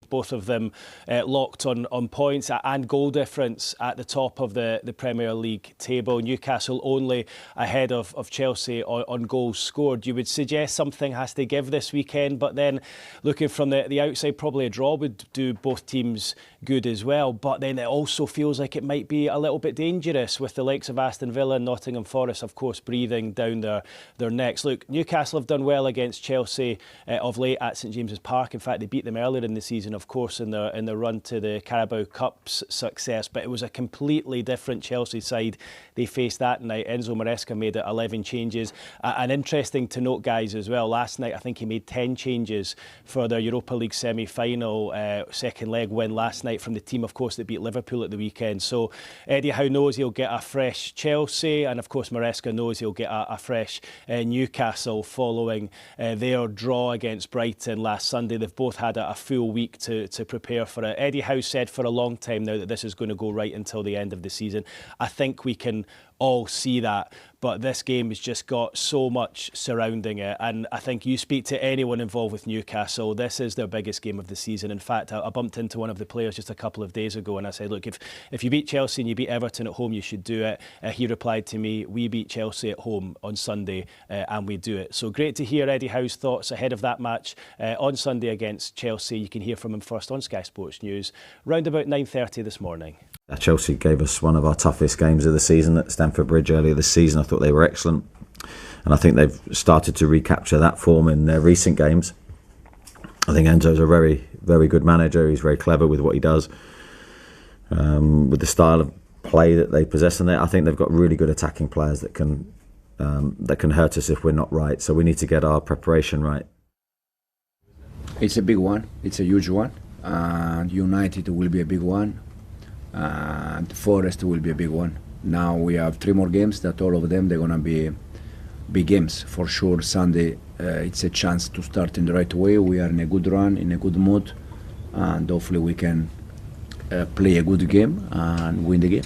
both of them locked on points and goal difference at the top of the Premier League table. Newcastle only ahead of Chelsea on goals scored. You would suggest something has to give this weekend, but then looking from the outside, probably a draw would do both teams good as well. But then it also feels like it might be a little bit dangerous with the likes of Aston Villa and Nottingham Forest, of course, breathing down their necks. Look, Newcastle have done well against Chelsea of late at St James's Park. In fact, they beat them earlier in the season, of course, in the run to the Carabao Cup's success. But it was a completely different Chelsea side they faced that night. Enzo Maresca made 11 changes. And interesting to note, guys, as well, last night I think he made 10 changes for their Europa League semi-final second leg win last night from the team, of course, that beat Liverpool at the weekend. So Eddie Howe knows he'll get a fresh Chelsea, and of course Maresca knows he'll get a fresh Newcastle following their draw against Brighton last Sunday. They've both had a full week to prepare for it. Eddie Howe said for a long time now that this is going to go right until the end of the season. I think we can all see that, but this game has just got so much surrounding it, and I think you speak to anyone involved with Newcastle, this is their biggest game of the season. In fact, I bumped into one of the players just a couple of days ago and I said, look, if you beat Chelsea and you beat Everton at home, you should do it. He replied to me, we beat Chelsea at home on Sunday and we do it. So great to hear Eddie Howe's thoughts ahead of that match on Sunday against Chelsea. You can hear from him first on Sky Sports News round about 9:30 this morning. Chelsea gave us one of our toughest games of the season at Stamford Bridge earlier this season. I thought they were excellent, and I think they've started to recapture that form in their recent games. I think Enzo's a very, very good manager. He's very clever with what he does, with the style of play that they possess, and I think they've got really good attacking players that can hurt us if we're not right. So we need to get our preparation right. It's a big one. It's a huge one. United will be a big one. And Forest will be a big one. Now we have 3 more games that all of them they're gonna be big games for sure. Sunday it's a chance to start in the right way. We are in a good run, in a good mood, and hopefully we can play a good game and win the game.